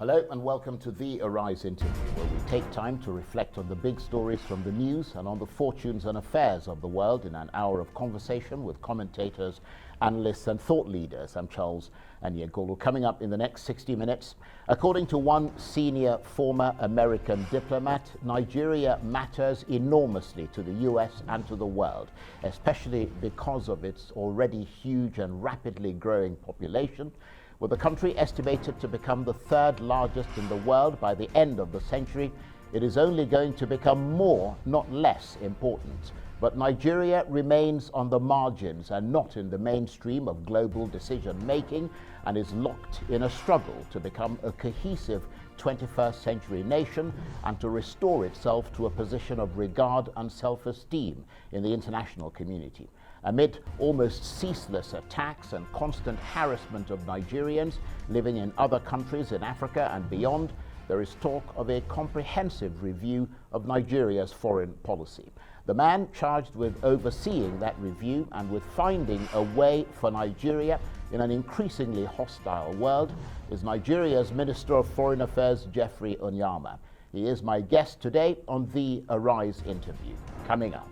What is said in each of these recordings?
Hello and welcome to the Arise interview, where we take time to reflect on the big stories from the news and on the fortunes and affairs of the world in an hour of conversation with commentators, analysts and thought leaders. I'm Charles Anyegolu. Coming up in the next 60 minutes, according to one senior former American diplomat, Nigeria matters enormously to the US and to the world, especially because of its already huge and rapidly growing population, with the country estimated to become the third largest in the world by the end of the century. It is only going to become more, not less, important. But Nigeria remains on the margins and not in the mainstream of global decision-making, and is locked in a struggle to become a cohesive 21st century nation and to restore itself to a position of regard and self-esteem in the international community. Amid almost ceaseless attacks and constant harassment of Nigerians living in other countries in Africa and beyond, there is talk of a comprehensive review of Nigeria's foreign policy. The man charged with overseeing that review and with finding a way for Nigeria in an increasingly hostile world is Nigeria's Minister of Foreign Affairs, Geoffrey Onyeama. He is my guest today on the Arise interview. Coming up.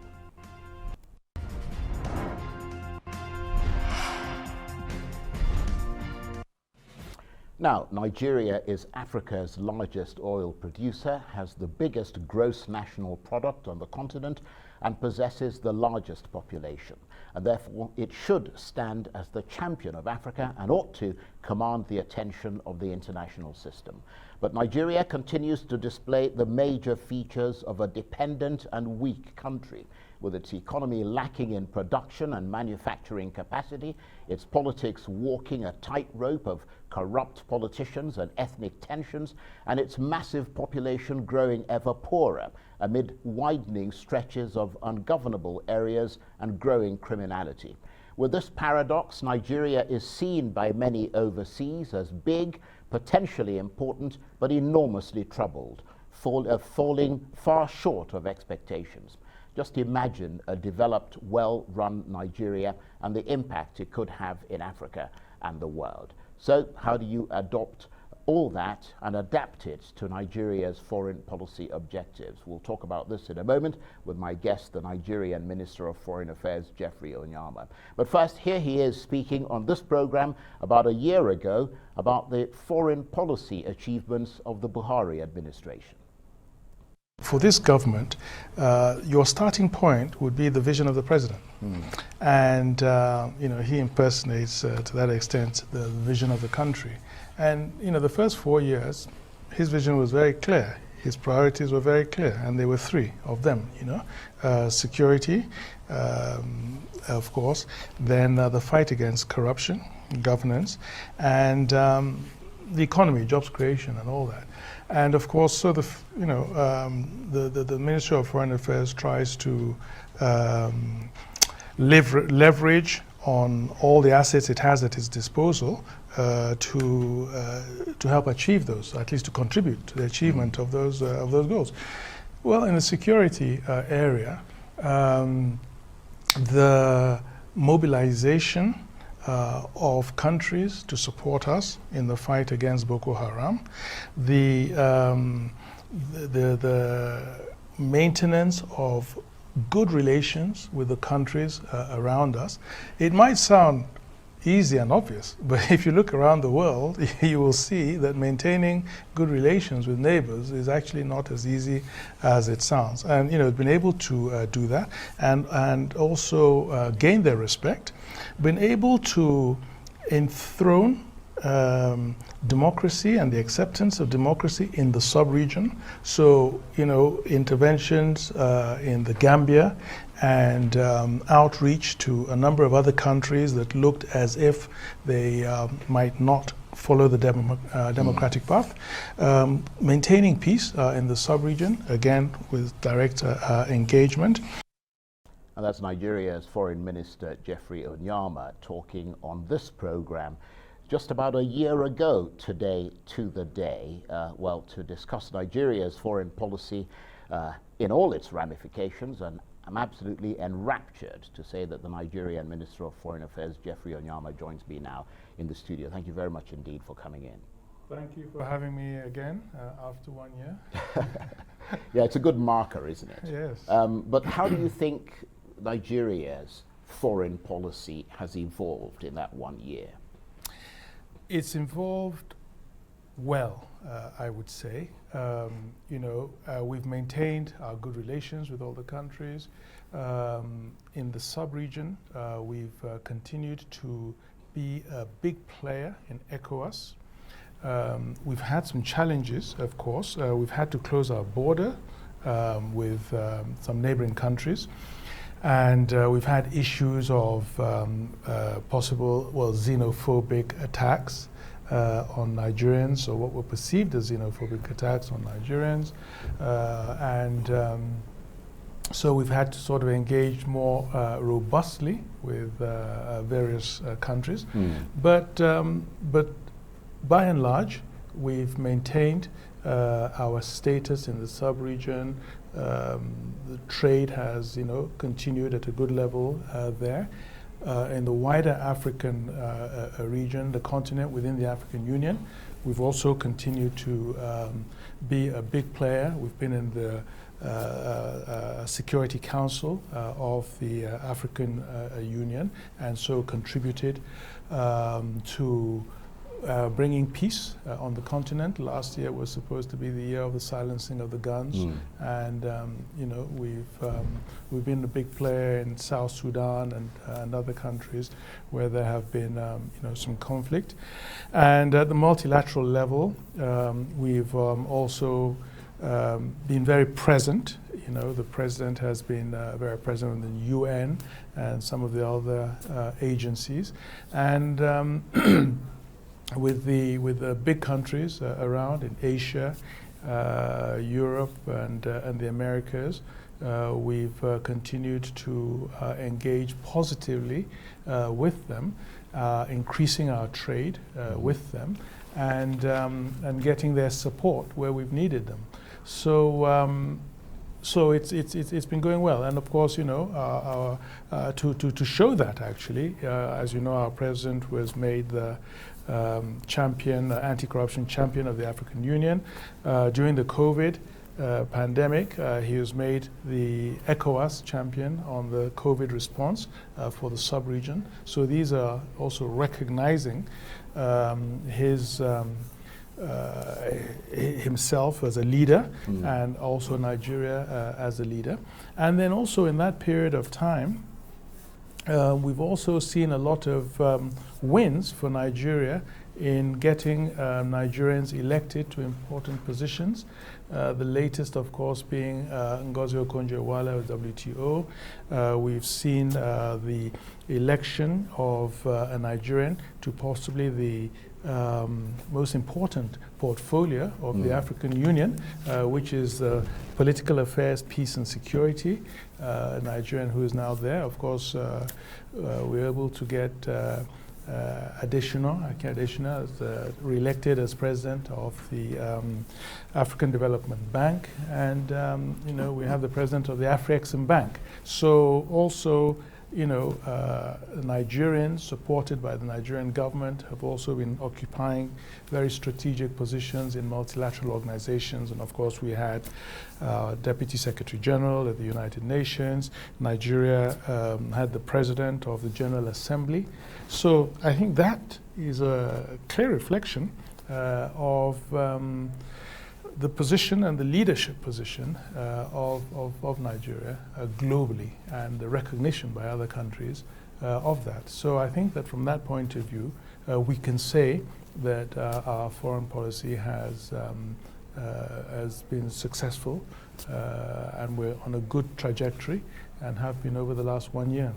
Now, Nigeria is Africa's largest oil producer, has the biggest gross national product on the continent, and possesses the largest population. And therefore, it should stand as the champion of Africa and ought to command the attention of the international system. But Nigeria continues to display the major features of a dependent and weak country, with its economy lacking in production and manufacturing capacity, its politics walking a tightrope of corrupt politicians and ethnic tensions, and its massive population growing ever poorer amid widening stretches of ungovernable areas and growing criminality. With this paradox, Nigeria is seen by many overseas as big, potentially important, but enormously troubled, falling far short of expectations. Just imagine a developed, well-run Nigeria and the impact it could have in Africa and the world. So how do you adopt all that and adapt it to Nigeria's foreign policy objectives? We'll talk about this in a moment with my guest, the Nigerian Minister of Foreign Affairs, Geoffrey Onyeama. But first, here he is speaking on this program about a year ago about the foreign policy achievements of the Buhari administration. For this government, your starting point would be the vision of the president. And he impersonates to that extent the vision of the country. And the first 4 years, his vision was very clear. His priorities were very clear, and there were three of them. Security, of course, then the fight against corruption, governance, and the economy, jobs creation, and all that. And of course, so the Ministry of Foreign Affairs tries to leverage on all the assets it has at its disposal to help achieve those, at least to contribute to the achievement of those goals. Well, in the security area, the mobilization of countries to support us in the fight against Boko Haram, the maintenance of good relations with the countries around us. It might sound easy and obvious, but if you look around the world, you will see that maintaining good relations with neighbors is actually not as easy as it sounds. And been able to do that and also gain their respect, been able to enthrone democracy and the acceptance of democracy in the sub-region. So, interventions in the Gambia and outreach to a number of other countries that looked as if they might not follow the democratic path. Maintaining peace in the sub-region, again, with direct engagement. And that's Nigeria's Foreign Minister, Geoffrey Onyeama, talking on this program just about a year ago today to the day, to discuss Nigeria's foreign policy in all its ramifications. And I'm absolutely enraptured to say that the Nigerian Minister of Foreign Affairs, Geoffrey Onyeama, joins me now in the studio. Thank you very much indeed for coming in. Thank you for having me again after 1 year. Yeah, it's a good marker, isn't it? Yes. But how do you think Nigeria's foreign policy has evolved in that 1 year? It's evolved well, I would say. We've maintained our good relations with all the countries. In the sub-region, we've continued to be a big player in ECOWAS. We've had some challenges, of course. We've had to close our border with some neighboring countries. And we've had issues of possible, xenophobic attacks on Nigerians, or what were perceived as xenophobic attacks on Nigerians. So we've had to sort of engage more robustly with various countries. But by and large, we've maintained our status in the sub-region. The trade has, continued at a good level there. In the wider African region, the continent within the African Union, we've also continued to be a big player. We've been in the Security Council of the African Union, and so contributed to bringing peace on the continent. Last year was supposed to be the year of the silencing of the guns, and we've been a big player in South Sudan and other countries where there have been some conflict. And at the multilateral level, we've also been very present. The president has been very present in the UN and some of the other agencies, and with the big countries around in Asia, Europe, and the Americas, we've continued to engage positively with them, increasing our trade with them, and getting their support where we've needed them. So it's been going well, and of course, to show that actually, as you know, our president was made the anti-corruption champion of the African Union. During the COVID pandemic, he was made the ECOWAS champion on the COVID response for the sub-region. So these are also recognizing himself as a leader, and also Nigeria as a leader. And then also in that period of time, we've also seen a lot of wins for Nigeria in getting Nigerians elected to important positions. The latest, of course, being Ngozi Okonjo-Iweala of WTO. We've seen the election of a Nigerian to possibly the most important portfolio of the African Union, which is political affairs, peace and security. A Nigerian who is now there. Of course, we're able to get Additional re-elected as president of the African Development Bank, and we have the president of the Afrexim Bank. So also, Nigerians supported by the Nigerian government have also been occupying very strategic positions in multilateral organizations. And of course, we had Deputy Secretary General at the United Nations. Nigeria had the president of the General Assembly. So I think that is a clear reflection of the position and the leadership position of Nigeria globally, and the recognition by other countries of that. So I think that from that point of view, we can say that our foreign policy has been successful, and we're on a good trajectory, and have been over the last 1 year.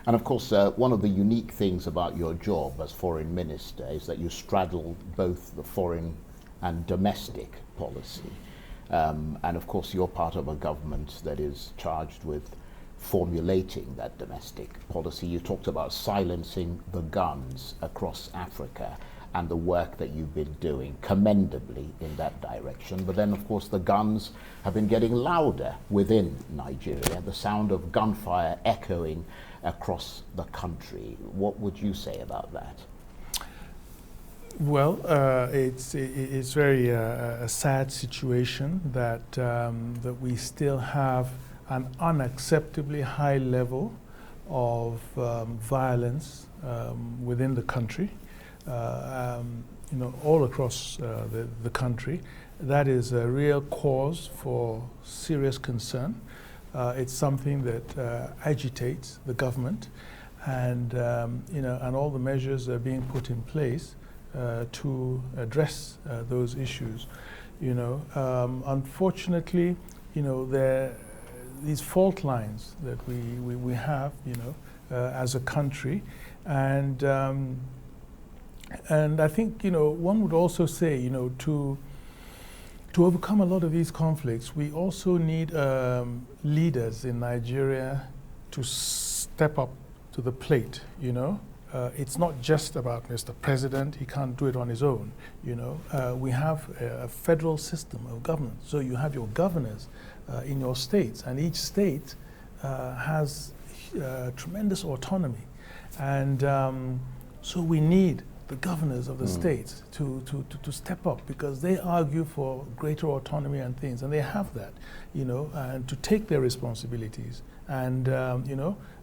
And of course, one of the unique things about your job as foreign minister is that you straddle both the foreign and domestic policy. And of course, you're part of a government that is charged with formulating that domestic policy. You talked about silencing the guns across Africa and the work that you've been doing commendably in that direction. But then, of course, the guns have been getting louder within Nigeria, the sound of gunfire echoing across the country. What would you say about that? Well, it's very a sad situation that that we still have an unacceptably high level of violence within the country, all across the country. That is a real cause for serious concern. It's something that agitates the government, and and all the measures are being put in place to address those issues. Unfortunately, these fault lines that we have, as a country, and I think one would also say, to overcome a lot of these conflicts, we also need leaders in Nigeria to step up to the plate. It's not just about Mr. President. He can't do it on his own. We have a federal system of government. So you have your governors in your states, and each state has tremendous autonomy. And so we need the governors of the states to step up, because they argue for greater autonomy and things, and they have that, and to take their responsibilities and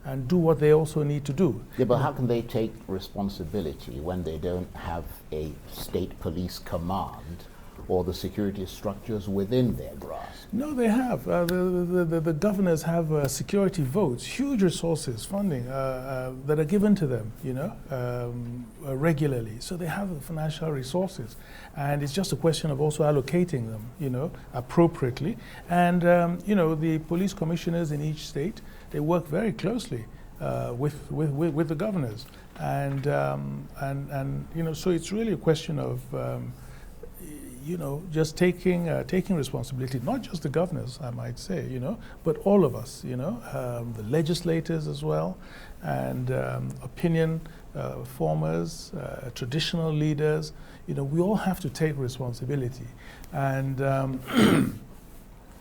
and do what they also need to do. Yeah, but how can they take responsibility when they don't have a state police command or the security structures within their grasp? No, they have. The governors have security votes, huge resources, funding that are given to them, regularly. So they have the financial resources, and it's just a question of also allocating them, appropriately. And the police commissioners in each state, they work very closely with the governors, and so it's really a question of just taking responsibility, not just the governors, I might say, but all of us, the legislators as well, and opinion formers, traditional leaders. We all have to take responsibility and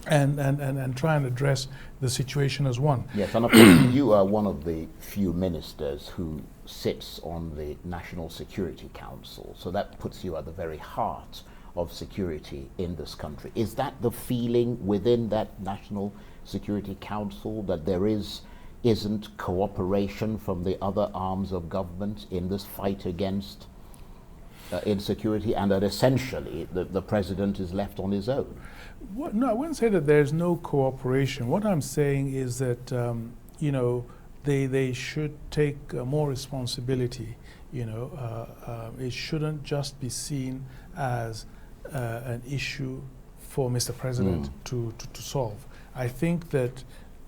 and try and address the situation as one. Yes, and of course you are one of the few ministers who sits on the National Security Council, so that puts you at the very heart of security in this country. Is that the feeling within that National Security Council, that there isn't cooperation from the other arms of government in this fight against insecurity, and that essentially the president is left on his own? No, I wouldn't say that there's no cooperation. What I'm saying is that they should take more responsibility. It shouldn't just be seen as an issue for Mr. President to solve. I think that,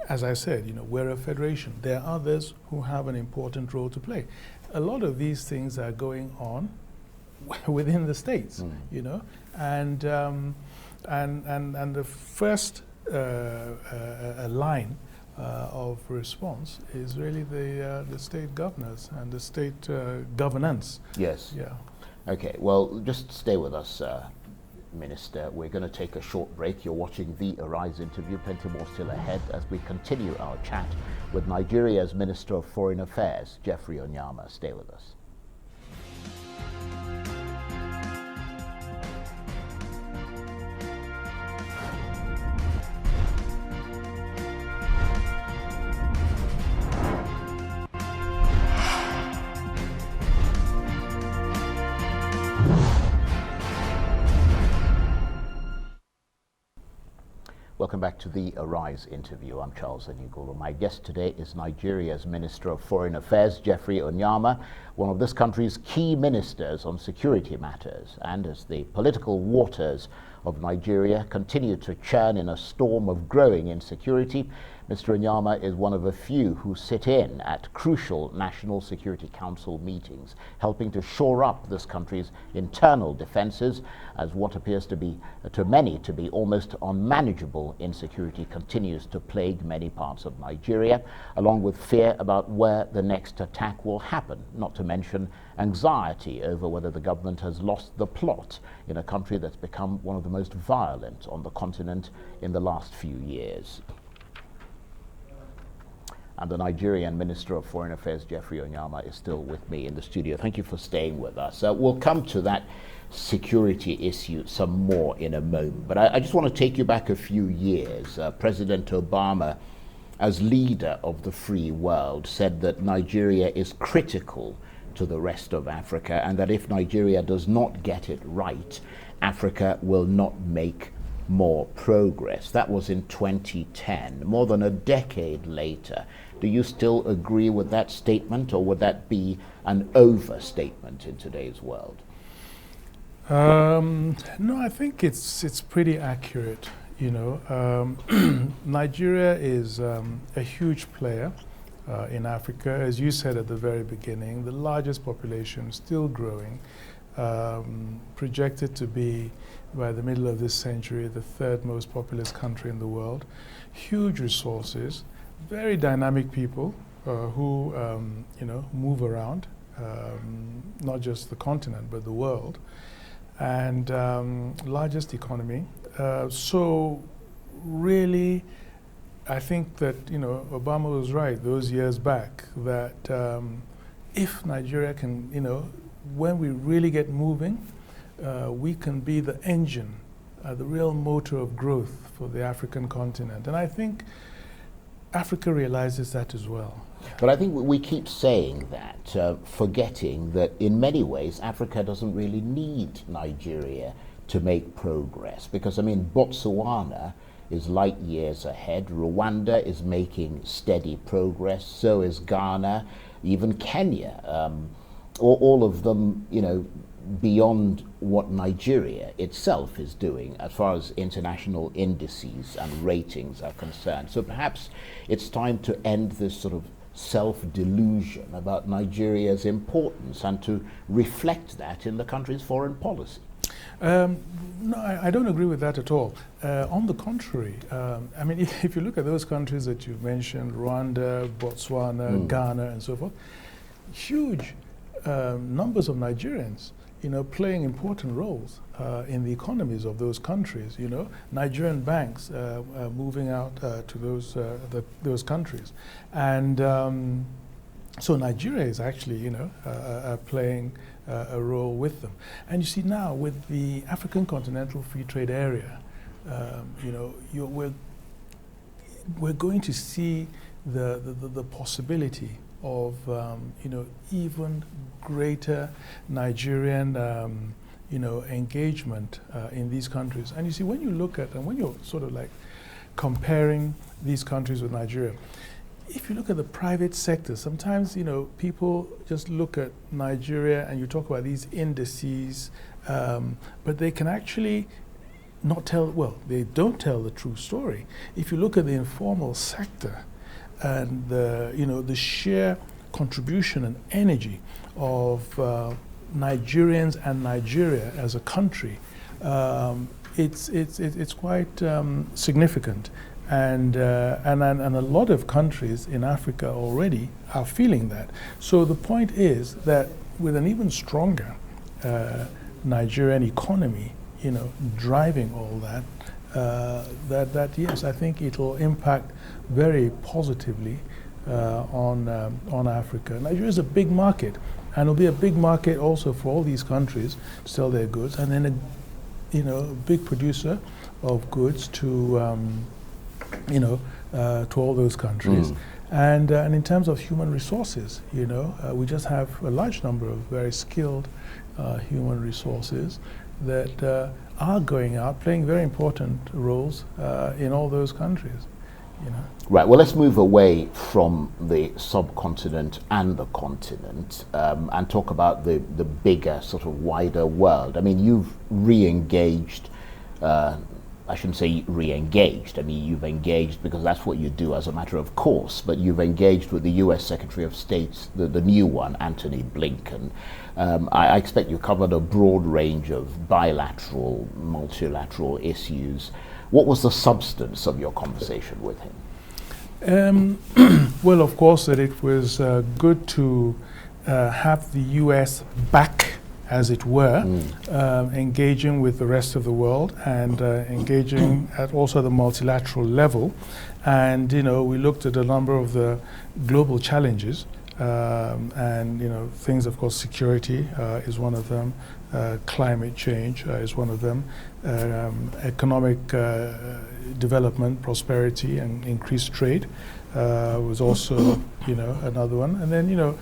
as I said, we're a federation. There are others who have an important role to play. A lot of these things are going on within the states, and the first line of response is really the state governors and the state governance. Yes. Yeah. Okay, well, just stay with us, Minister. We're going to take a short break. You're watching the Arise interview. Plenty more still ahead as we continue our chat with Nigeria's Minister of Foreign Affairs, Geoffrey Onyeama. Stay with us. Welcome back to the Arise interview. I'm Charles Anigulu. My guest today is Nigeria's Minister of Foreign Affairs, Geoffrey Onyeama, one of this country's key ministers on security matters. And as the political waters of Nigeria continue to churn in a storm of growing insecurity, Mr. Onyeama is one of a few who sit in at crucial National Security Council meetings, helping to shore up this country's internal defenses as what appears to be, to many, to be almost unmanageable insecurity continues to plague many parts of Nigeria, along with fear about where the next attack will happen, not to mention anxiety over whether the government has lost the plot in a country that's become one of the most violent on the continent in the last few years. And the Nigerian Minister of Foreign Affairs, Geoffrey Onyeama, is still with me in the studio. Thank you for staying with us. We'll come to that security issue some more in a moment. But I just want to take you back a few years. President Obama, as leader of the free world, said that Nigeria is critical to the rest of Africa, and that if Nigeria does not get it right, Africa will not make more progress. That was in 2010, more than a decade later. Do you still agree with that statement, or would that be an overstatement in today's world? No, I think it's pretty accurate. You know, Nigeria is a huge player in Africa, as you said at the very beginning. The largest population, still growing, projected to be by the middle of this century the third most populous country in the world. Huge resources, very dynamic people who you know, move around, not just the continent but the world, and largest economy. So really, I think that, you know, Obama was right those years back that if Nigeria can, you know, when we really get moving, we can be the engine, the real motor of growth for the African continent. And I think Africa realizes that as well. But I think we keep saying that, forgetting that in many ways Africa doesn't really need Nigeria to make progress. Because, I mean, Botswana is light years ahead. Rwanda is making steady progress. So is Ghana, even Kenya. All of them, you know, beyond what Nigeria itself is doing as far as international indices and ratings are concerned. So perhaps it's time to end this sort of self-delusion about Nigeria's importance and to reflect that in the country's foreign policy. No, I don't agree with that at all. On the contrary, I mean, if you look at those countries that you've mentioned, Rwanda, Botswana, Ghana, and so forth, huge numbers of Nigerians, you know, playing important roles in the economies of those countries. You know, Nigerian banks moving out to those countries, and so Nigeria is actually, you know, playing a role with them. And you see now with the African Continental Free Trade Area, you know, we're going to see the possibility of you know, even greater Nigerian you know, engagement in these countries. And you see, when you look at, and when you're sort of like comparing these countries with Nigeria, if you look at the private sector, sometimes, you know, people just look at Nigeria and you talk about these indices, but they can actually not tell, well, they don't tell the true story. If you look at the informal sector, and the, you know, the sheer contribution and energy of Nigerians and Nigeria as a country, it's quite significant, and a lot of countries in Africa already are feeling that. So the point is that with an even stronger Nigerian economy, you know, driving all that, that yes, I think it'll impact very positively on Africa. Nigeria is a big market, and it'll be a big market also for all these countries to sell their goods, and then you know, a big producer of goods to you know, to all those countries. And in terms of human resources, you know, we just have a large number of very skilled human resources that are going out, playing very important roles in all those countries. You know. Right, well, let's move away from the subcontinent and the continent and talk about the bigger, sort of wider world. I mean, you've re-engaged, I shouldn't say re-engaged, I mean, you've engaged because that's what you do as a matter of course, but you've engaged with the US Secretary of State, the new one, Antony Blinken. I expect you covered a broad range of bilateral, multilateral issues. What was the substance of your conversation with him? Well, of course, that it was good to have the U.S. back as it were, engaging with the rest of the world and engaging at also the multilateral level. And, you know, we looked at a number of the global challenges, and, you know, things, of course, security is one of them, climate change is one of them, economic development, prosperity, and increased trade was also, you know, another one. And then, you know,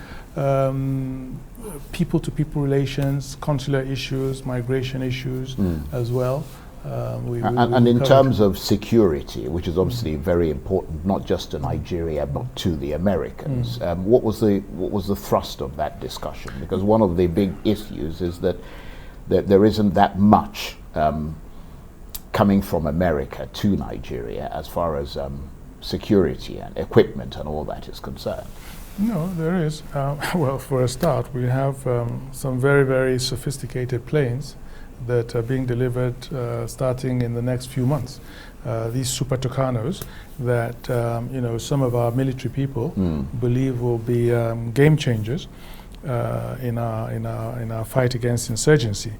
people-to-people relations, consular issues, migration issues as well. And in terms of security, which is obviously very important, not just to Nigeria but to the Americans, what was the thrust of that discussion? Because one of the big issues is that there isn't that much coming from America to Nigeria as far as security and equipment and all that is concerned. No, there is. Well, for a start, we have some very, very sophisticated planes that are being delivered starting in the next few months. These Super Tucanos that you know, some of our military people believe will be game changers in our fight against insurgency.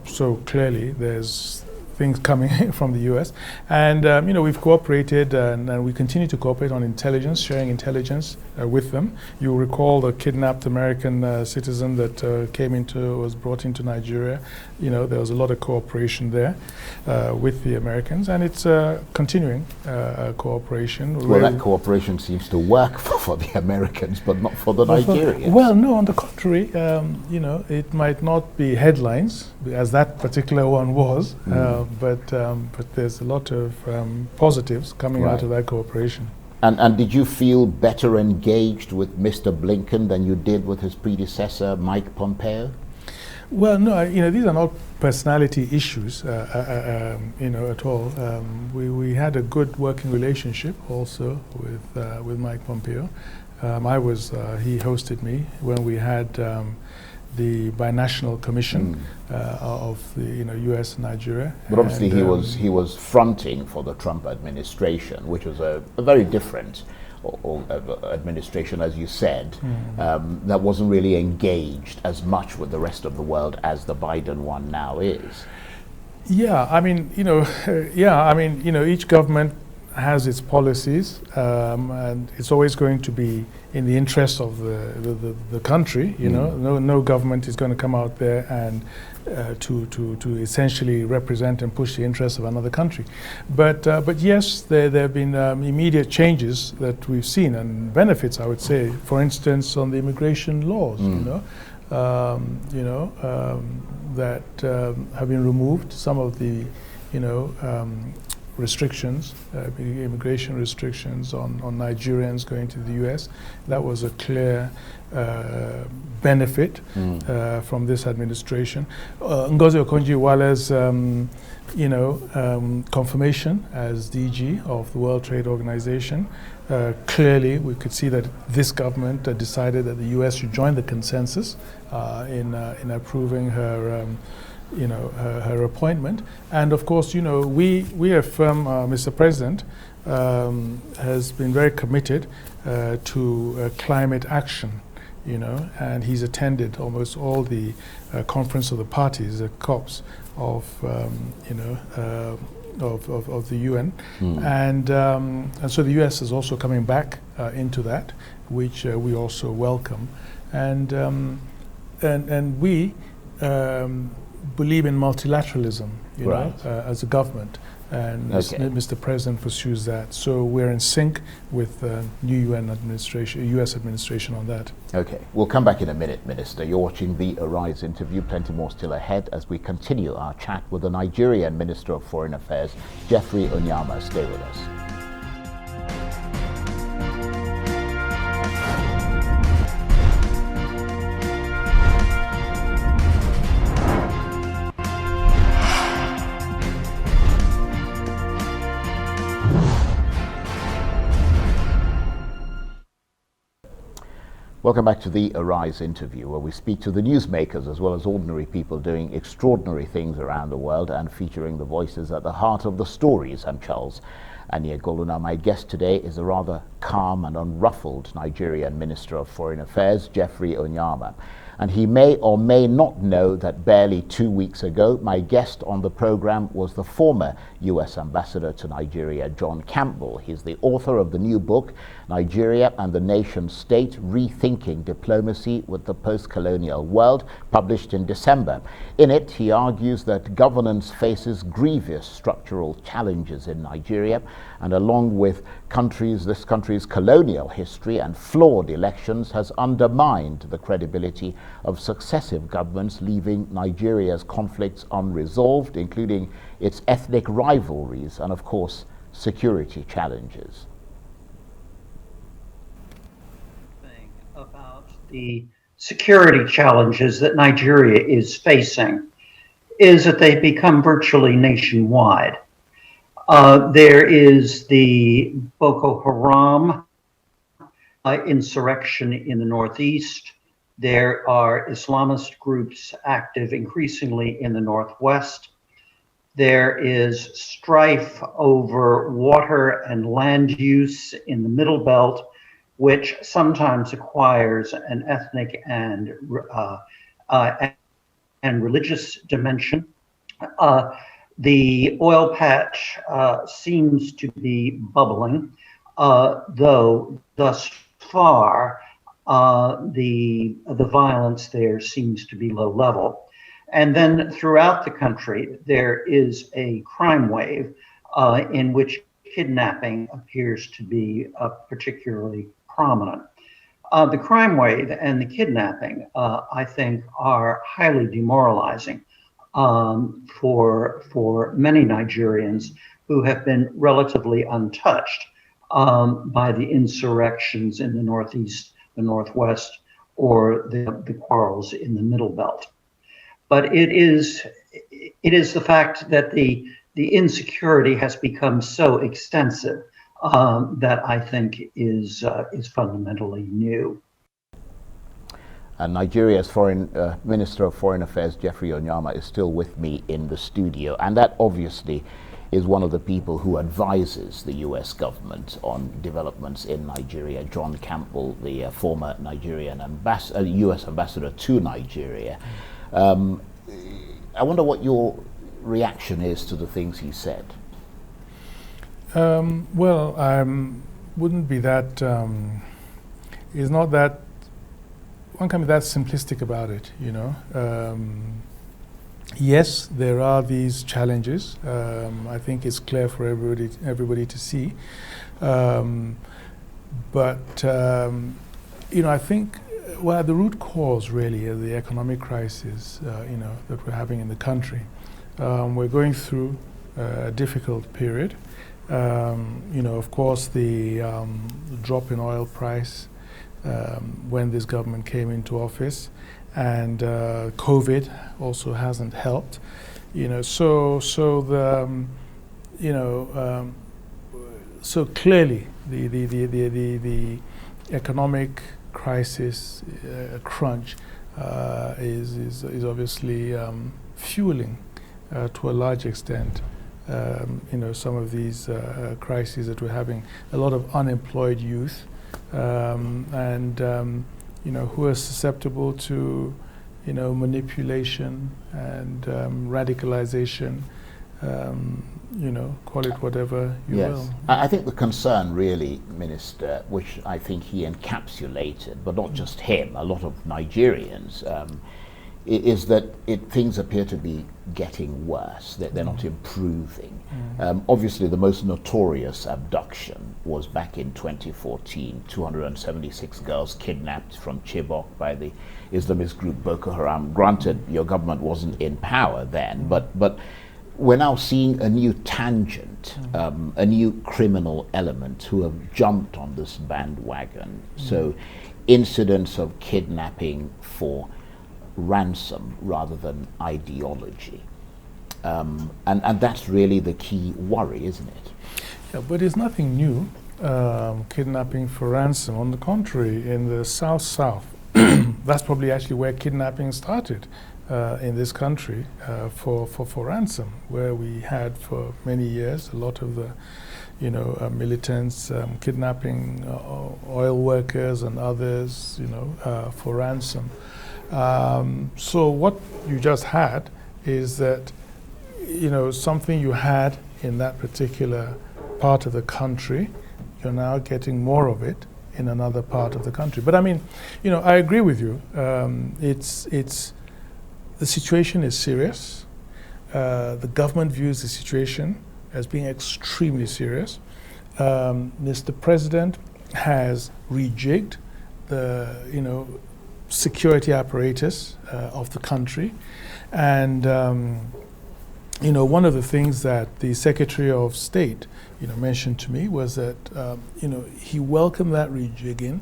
So clearly, there's things coming from the U.S. And you know, we've cooperated and we continue to cooperate on intelligence, sharing intelligence with them. You'll recall the kidnapped American citizen that was brought into Nigeria. You know, there was a lot of cooperation there with the Americans, and it's continuing cooperation. Well, that cooperation seems to work for the Americans, but not for the Nigerians. Well, no, on the contrary, you know, it might not be headlines, as that particular one was, but there's a lot of positives coming out of that cooperation. And did you feel better engaged with Mr. Blinken than you did with his predecessor, Mike Pompeo? Well, no, you know, these are not personality issues, you know, at all. We had a good working relationship also with Mike Pompeo. He hosted me when we had the binational commission of the, you know, U.S. and Nigeria. But obviously he was fronting for the Trump administration, which was a very different administration, as you said, that wasn't really engaged as much with the rest of the world as the Biden one now is. Yeah, I mean, you know, each government has its policies, and it's always going to be in the interest of the country. You know, no government is going to come out there and to essentially represent and push the interests of another country. But yes, there have been immediate changes that we've seen and benefits, I would say. For instance, on the immigration laws, that have been removed. Some of the, you know, restrictions, immigration restrictions on Nigerians going to the U.S. That was a clear benefit from this administration. Ngozi Okonjo-Iweala's, confirmation as DG of the World Trade Organization. Clearly, we could see that this government decided that the U.S. should join the consensus in approving her. Her appointment. And of course, you know, we affirm Mr. President has been very committed to climate action, you know, and he's attended almost all the conference of the parties, the COPs of the UN, and so the US is also coming back into that, which we also welcome, and we believe in multilateralism, you know, as a government, and Mr. President pursues that. So we're in sync with new US administration on that. Okay, we'll come back in a minute, Minister. You're watching the Arise interview. Plenty more still ahead as we continue our chat with the Nigerian Minister of Foreign Affairs, Geoffrey Onyeama. Stay with us. Welcome back to the Arise interview, where we speak to the newsmakers as well as ordinary people doing extraordinary things around the world and featuring the voices at the heart of the stories. I'm Charles Aniagoluna. My guest today is a rather calm and unruffled Nigerian Minister of Foreign Affairs, Geoffrey Onyeama. And he may or may not know that barely 2 weeks ago, my guest on the program was the former U.S. Ambassador to Nigeria, John Campbell. He's the author of the new book, Nigeria and the Nation State, Rethinking Diplomacy with the Post-Colonial World, published in December. In it, he argues that governance faces grievous structural challenges in Nigeria, and along with this country's colonial history and flawed elections, has undermined the credibility of successive governments, leaving Nigeria's conflicts unresolved, including its ethnic rivalries and, of course, security challenges. About the security challenges that Nigeria is facing is that they've become virtually nationwide. There is the Boko Haram insurrection in the Northeast. There are Islamist groups active increasingly in the Northwest. There is strife over water and land use in the Middle Belt, which sometimes acquires an ethnic and religious dimension. The oil patch seems to be bubbling, though thus far the violence there seems to be low level. And then throughout the country, there is a crime wave in which kidnapping appears to be particularly prominent. The crime wave and the kidnapping, I think, are highly demoralizing for many Nigerians who have been relatively untouched by the insurrections in the Northeast, the Northwest, or the quarrels in the Middle Belt. But it is the fact that the insecurity has become so extensive that I think is fundamentally new. And Nigeria's Minister of Foreign Affairs, Geoffrey Onyeama, is still with me in the studio. And that obviously is one of the people who advises the U.S. government on developments in Nigeria. John Campbell, the former Nigerian U.S. ambassador to Nigeria. I wonder what your reaction is to the things he said. Well, I wouldn't be that, it's not that, one can be that simplistic about it, you know. Yes, there are these challenges. I think it's clear for everybody to see. But, you know, I think, well, the root cause really is the economic crisis, you know, that we're having in the country. We're going through a difficult period. You know, of course, the drop in oil price when this government came into office, and COVID also hasn't helped. You know, so clearly the economic crisis crunch is obviously fueling to a large extent you know, some of these crises that we're having. A lot of unemployed youth, and you know, who are susceptible to, you know, manipulation and radicalization. You know, call it whatever you will. I think the concern really, Minister, which I think he encapsulated, but not just him, a lot of Nigerians, is that things appear to be getting worse, that they're not improving. Obviously, the most notorious abduction was back in 2014, 276 girls kidnapped from Chibok by the Islamist group Boko Haram. Granted, your government wasn't in power then, but we're now seeing a new tangent, a new criminal element who have jumped on this bandwagon. So incidents of kidnapping for ransom rather than ideology. And that's really the key worry, isn't it? Yeah, but it's nothing new, kidnapping for ransom. On the contrary, in the South, that's probably actually where kidnapping started in this country, for ransom, where we had for many years a lot of the, you know, militants kidnapping oil workers and others, you know, for ransom. So what you just had is that, something you had in that particular part of the country, you're now getting more of it in another part of the country. But I mean, I agree with you. The situation is serious. The government views the situation as being extremely serious. Mr. President has rejigged the, security apparatus of the country, and one of the things that the Secretary of State, mentioned to me was that he welcomed that rejigging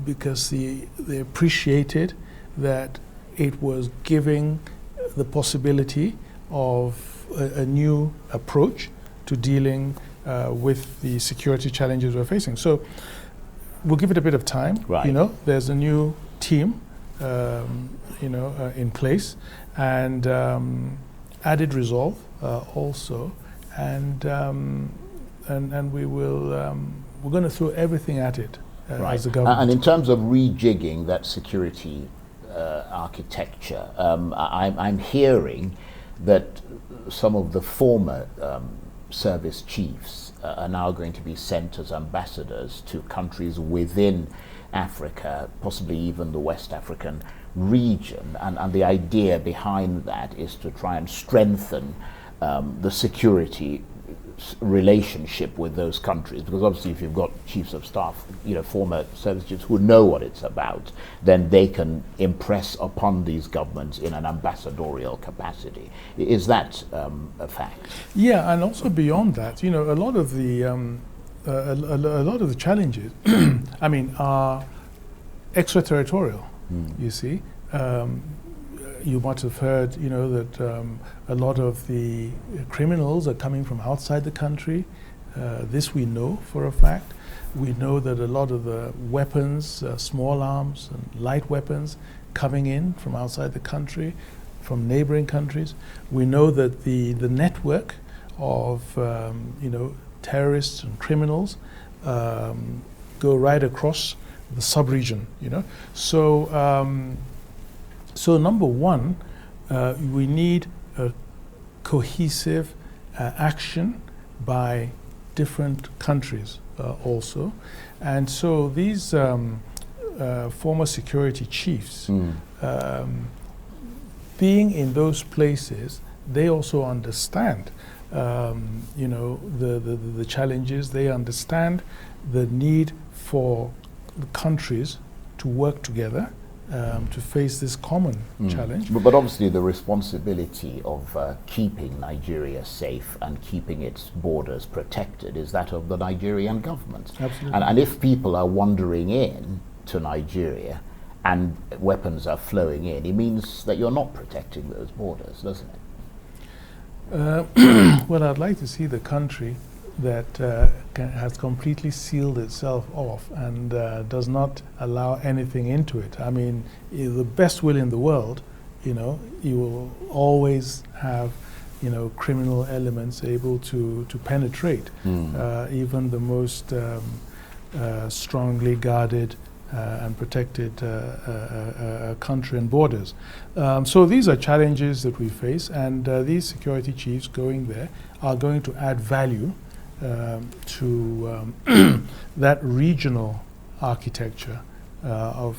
because they appreciated that it was giving the possibility of a new approach to dealing with the security challenges we're facing. So we'll give it a bit of time. Right. There's a new team, in place, and added resolve also, and we will. We're going to throw everything at it as a government. And in terms of rejigging that security architecture, I'm hearing that some of the former service chiefs are now going to be sent as ambassadors to countries within Africa, possibly even the West African region, and the idea behind that is to try and strengthen the security relationship with those countries, because obviously if you've got chiefs of staff, former service chiefs who know what it's about, then they can impress upon these governments in an ambassadorial capacity. Is that a fact? Yeah, and also beyond that, a lot of the challenges, I mean, are extraterritorial. You see. You might have heard, that a lot of the criminals are coming from outside the country. This we know for a fact. We know that a lot of the weapons, small arms and light weapons, coming in from outside the country, from neighboring countries. We know that the network of, terrorists and criminals go right across the sub-region, So number one, we need a cohesive action by different countries also. And so these former security chiefs, being in those places, they also understand, the challenges. They understand the need for the countries to work together to face this common challenge. But obviously the responsibility of keeping Nigeria safe and keeping its borders protected is that of the Nigerian government. Absolutely. And if people are wandering in to Nigeria and weapons are flowing in, it means that you're not protecting those borders, doesn't it? Well, I'd like to see the country that has completely sealed itself off and does not allow anything into it. I mean, the best will in the world, you will always have, criminal elements able to penetrate even the most strongly guarded and protected country and borders. So these are challenges that we face, and these security chiefs going there are going to add value to that regional architecture of,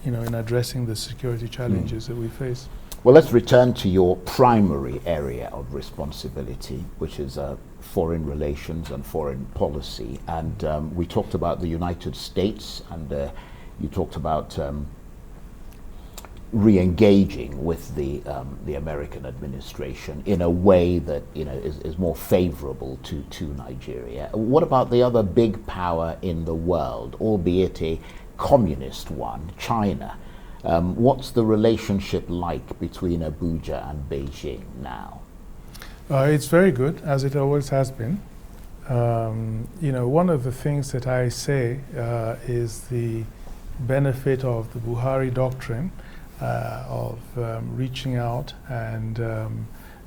in addressing the security challenges that we face. Well, let's return to your primary area of responsibility, which is foreign relations and foreign policy. And we talked about the United States, and you talked about re-engaging with the American administration in a way that is more favorable to Nigeria. What about the other big power in the world, albeit a communist one, China? What's the relationship like between Abuja and Beijing now? It's very good, as it always has been. One of the things that I say is the benefit of the Buhari doctrine of reaching out and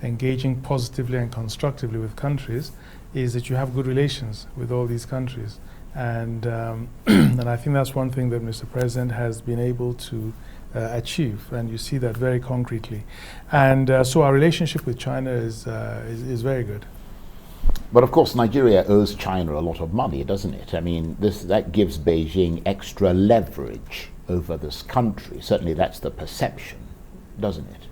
engaging positively and constructively with countries is that you have good relations with all these countries. And and I think that's one thing that Mr. President has been able to achieve, and you see that very concretely. And so our relationship with China is very good. But of course, Nigeria owes China a lot of money, doesn't it? I mean, that gives Beijing extra leverage over this country. Certainly that's the perception, doesn't it?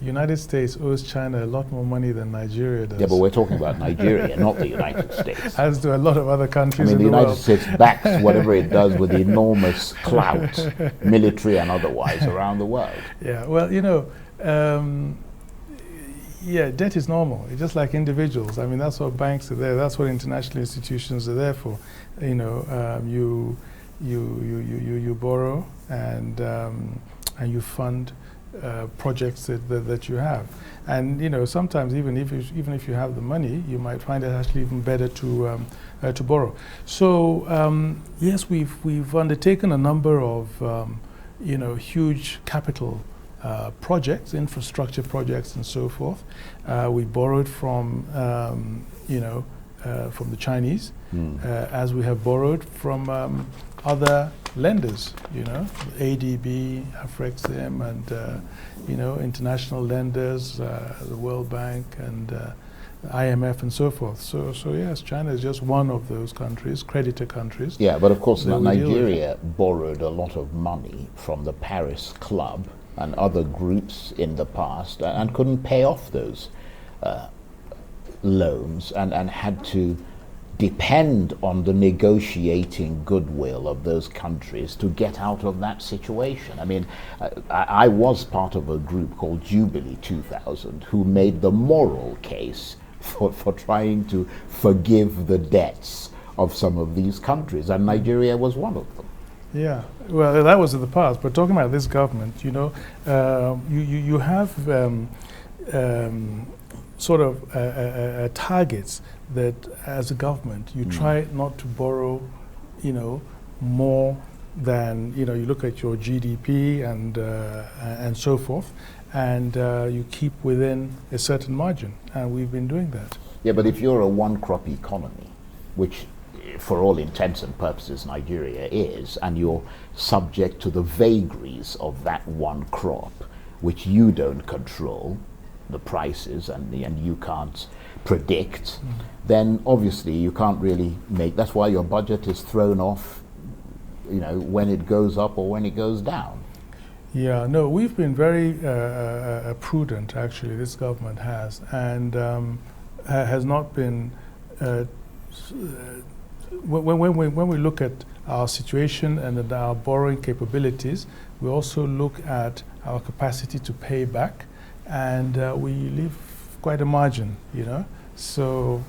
The United States owes China a lot more money than Nigeria does. Yeah, but we're talking about Nigeria, not the United States. As do a lot of other countries I mean, in the the United world. States backs whatever it does with enormous clout, military and otherwise, around the world. Yeah, well, yeah, debt is normal. It's just like individuals. I mean, that's what banks are there. That's what international institutions are there for. You borrow and you fund projects that you have, and sometimes even if you have the money, you might find it actually even better to borrow. So yes, we've undertaken a number of huge capital projects, infrastructure projects, and so forth. We borrowed from the Chinese, as we have borrowed from other lenders, ADB, Afrexim, and international lenders, the World Bank, and IMF, and so forth. So yes, China is just one of those countries, creditor countries. Yeah, but of course, Nigeria borrowed a lot of money from the Paris Club and other groups in the past, and couldn't pay off those loans, and had to depend on the negotiating goodwill of those countries to get out of that situation. I mean, I was part of a group called Jubilee 2000 who made the moral case for trying to forgive the debts of some of these countries, and Nigeria was one of them. Yeah, well, that was in the past, but talking about this government, you have sort of targets that, as a government, you try not to borrow, more than, you look at your GDP and so forth, and you keep within a certain margin, and we've been doing that. Yeah, but if you're a one-crop economy, which for all intents and purposes Nigeria is, and you're subject to the vagaries of that one crop, which you don't control, the prices, and you can't predict, then obviously you can't really that's why your budget is thrown off, when it goes up or when it goes down. Yeah, no, we've been very prudent, actually, this government has, and has not been, when we look at our situation and at our borrowing capabilities, we also look at our capacity to pay back, and we leave quite a margin, So,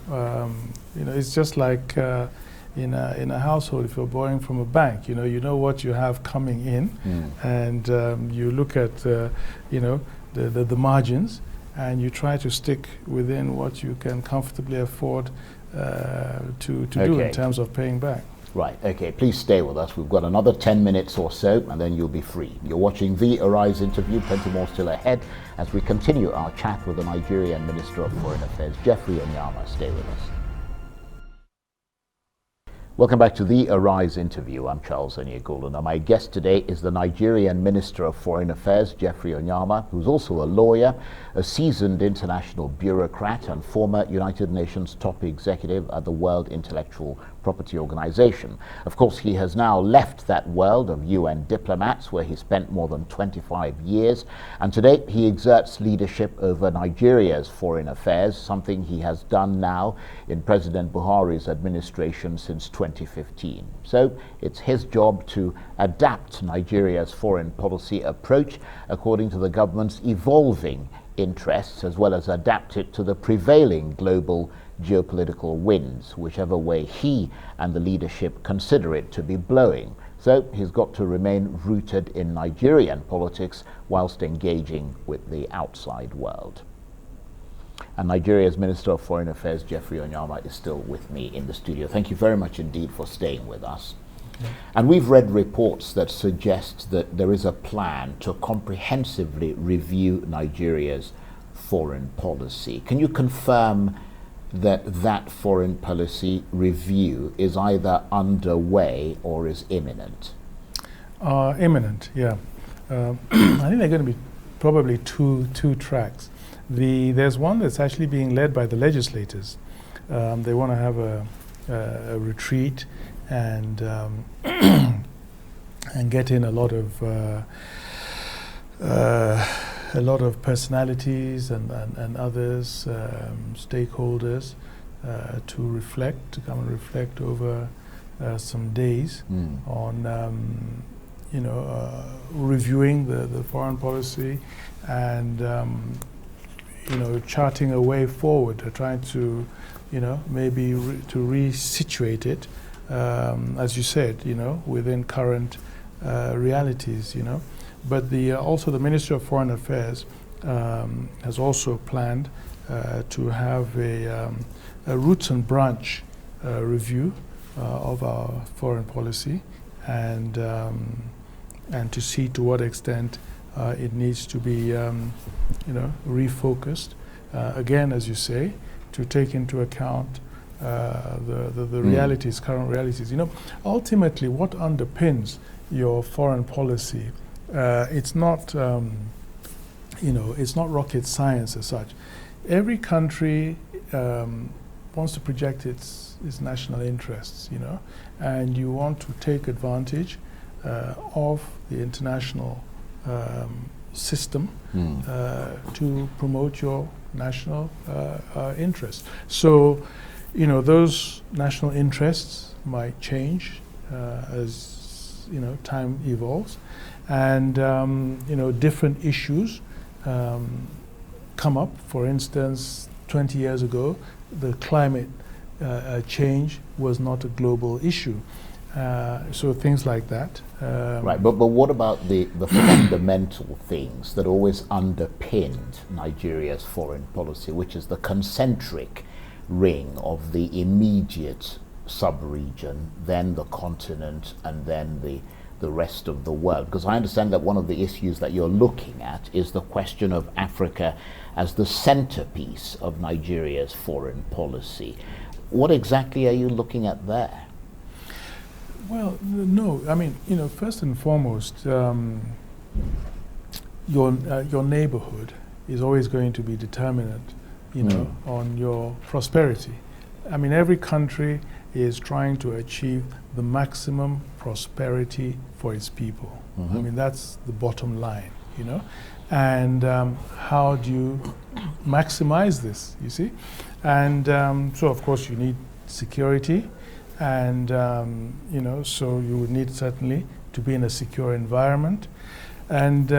it's just like in a household, if you're borrowing from a bank, you know what you have coming in, and you look at, the margins, and you try to stick within what you can comfortably afford to do in terms of paying back. Right, okay, please stay with us. We've got another 10 minutes or so, and then you'll be free. You're watching the Arise interview, plenty more still ahead, as we continue our chat with the Nigerian Minister of Foreign Affairs, Geoffrey Onyeama. Stay with us. Welcome back to the Arise interview. I'm Charles Onyeagulu. Now, my guest today is the Nigerian Minister of Foreign Affairs, Geoffrey Onyeama, who's also a lawyer, a seasoned international bureaucrat, and former United Nations top executive at the World Intellectual Property Organization. Of course, he has now left that world of UN diplomats, where he spent more than 25 years, and today he exerts leadership over Nigeria's foreign affairs, something he has done now in President Buhari's administration since 2015. So it's his job to adapt Nigeria's foreign policy approach according to the government's evolving interests, as well as adapt it to the prevailing global geopolitical winds, whichever way he and the leadership consider it to be blowing. So he's got to remain rooted in Nigerian politics whilst engaging with the outside world. And Nigeria's Minister of Foreign Affairs, Geoffrey Onyeama, is still with me in the studio. Thank you very much indeed for staying with us. Okay. And we've read reports that suggest that there is a plan to comprehensively review Nigeria's foreign policy. Can you confirm that foreign policy review is either underway or is imminent? Imminent, yeah. I think they're going to be probably two tracks. There's one that's actually being led by the legislators. They want to have a retreat and and get in a lot of personalities and others, stakeholders, to come and reflect over some days on reviewing the foreign policy and charting a way forward, trying to maybe to resituate it, as you said, within current realities, But also the Ministry of Foreign Affairs has also planned to have a roots and branch review of our foreign policy, and to see to what extent it needs to be, refocused. Again, as you say, to take into account the realities, current realities. Ultimately, what underpins your foreign policy, it's not, it's not rocket science as such. Every country wants to project its national interests, and you want to take advantage of the international system to promote your national interests. So, those national interests might change as time evolves, and different issues come up. For instance, 20 years ago, the climate change was not a global issue. So things like that. Right, but what about the fundamental things that always underpinned Nigeria's foreign policy, which is the concentric ring of the immediate sub-region, then the continent, and then the rest of the world? Because I understand that one of the issues that you're looking at is the question of Africa as the centerpiece of Nigeria's foreign policy. What exactly are you looking at there? Well, no, I mean, first and foremost, your neighborhood is always going to be determinant, on your prosperity. I mean, every country is trying to achieve the maximum prosperity for its people. I mean, that's the bottom line, And how do you maximize this, you see? And so, of course, you need security. And, so you would need certainly to be in a secure environment. And,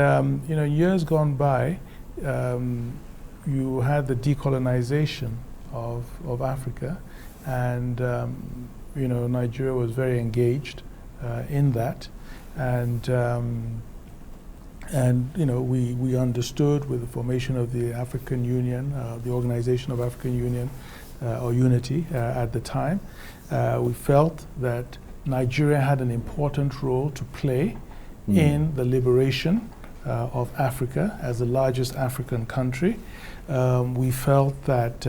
years gone by, you had the decolonization of Africa, and, Nigeria was very engaged in that. And we understood with the formation of the African Union, the Organization of African Union, or Unity at the time, we felt that Nigeria had an important role to play in the liberation of Africa as the largest African country. We felt that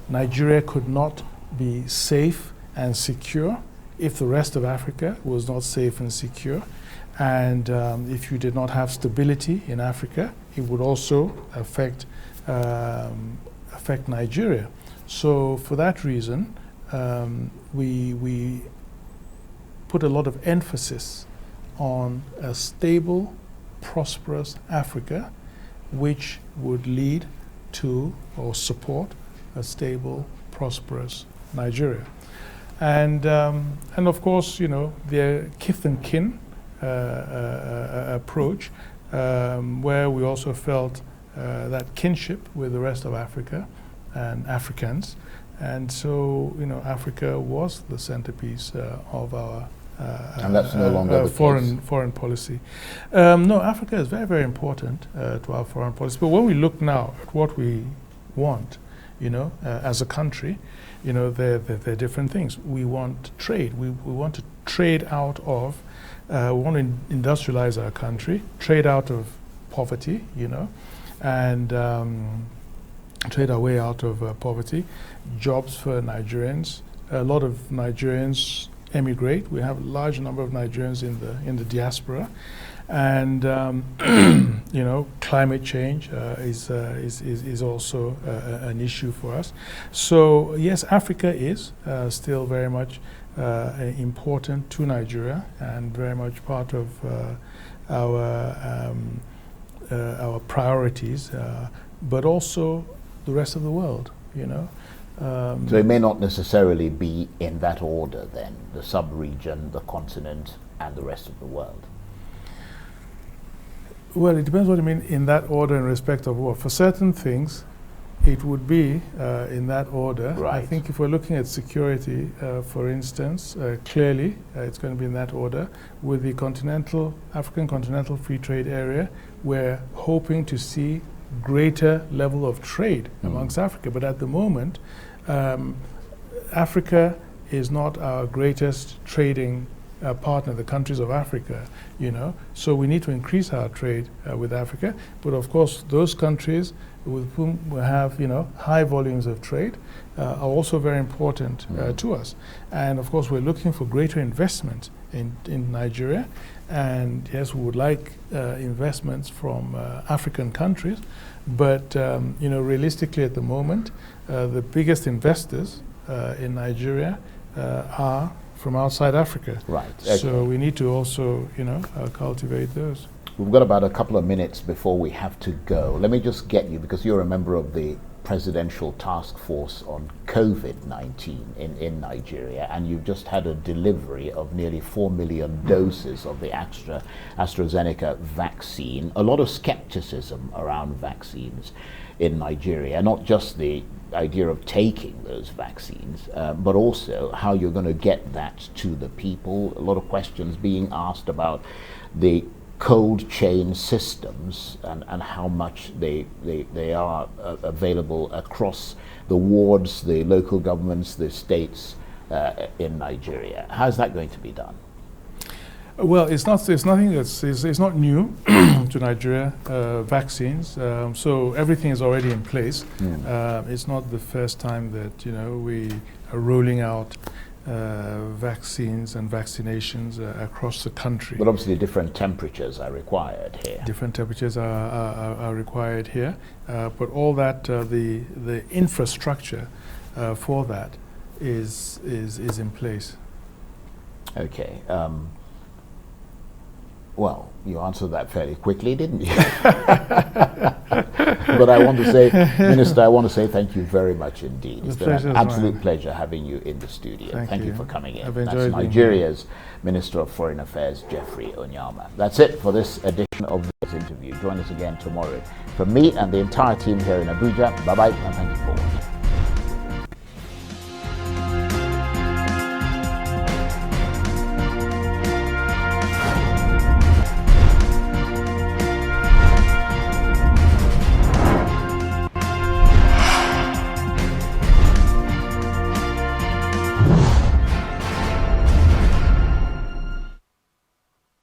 Nigeria could not be safe and secure if the rest of Africa was not safe and secure. And if you did not have stability in Africa, it would also affect Nigeria. So for that reason, we put a lot of emphasis on a stable, prosperous Africa, which would lead to or support a stable, prosperous Nigeria. And of course, the kith and kin approach, where we also felt that kinship with the rest of Africa and Africans. And so, Africa was the centerpiece of our and that's no longer the foreign policy. No, Africa is very, very important to our foreign policy. But when we look now at what we want, as a country, there are different things. We want trade. We want to trade out of, we want to industrialize our country, trade out of poverty, and trade our way out of poverty, jobs for Nigerians. A lot of Nigerians emigrate. We have a large number of Nigerians in the diaspora, and you know, climate change is also an issue for us. So yes, Africa is still very much important to Nigeria and very much part of our priorities, but also the rest of the world, you know. So it may not necessarily be in that order then, the sub-region, the continent, and the rest of the world. Well, it depends what you mean in that order in respect of what. For certain things, it would be in that order. Right. I think if we're looking at security, for instance, clearly it's going to be in that order. With the African Continental Free Trade Area, we're hoping to see greater level of trade amongst Africa. But at the moment, Africa is not our greatest trading partner, the countries of Africa, you know. So we need to increase our trade with Africa. But of course, those countries with whom we have, you know, high volumes of trade are also very important to us. And of course, we're looking for greater investment in Nigeria. And yes, we would like investments from African countries. But, you know, realistically at the moment, the biggest investors in Nigeria are from outside Africa. Right. Okay. So we need to also, you know, cultivate those. We've got about a couple of minutes before we have to go. Let me just get you, because you're a member of the Presidential Task Force on COVID-19 in Nigeria, and you've just had a delivery of nearly 4 million doses of the AstraZeneca vaccine. A lot of skepticism around vaccines in Nigeria, not just the idea of taking those vaccines, but also how you're going to get that to the people. A lot of questions being asked about the cold chain systems and how much they are available across the wards, the local governments, the states in Nigeria. How's that going to be done? Well, it's not new to Nigeria, vaccines. So everything is already in place. It's not the first time that, you know, we are rolling out vaccines and vaccinations across the country. But obviously different temperatures are required here. Different temperatures are required here, but all that, the infrastructure for that is in place. Okay. Well, you answered that fairly quickly, didn't you? But I want to say, Minister, I want to say thank you very much indeed. It's been an absolute pleasure having you in the studio. Thank you for coming in. That's Nigeria's Minister of Foreign Affairs, Geoffrey Onyeama. That's it for this edition of this interview. Join us again tomorrow. From me and the entire team here in Abuja, bye-bye and thank you for watching.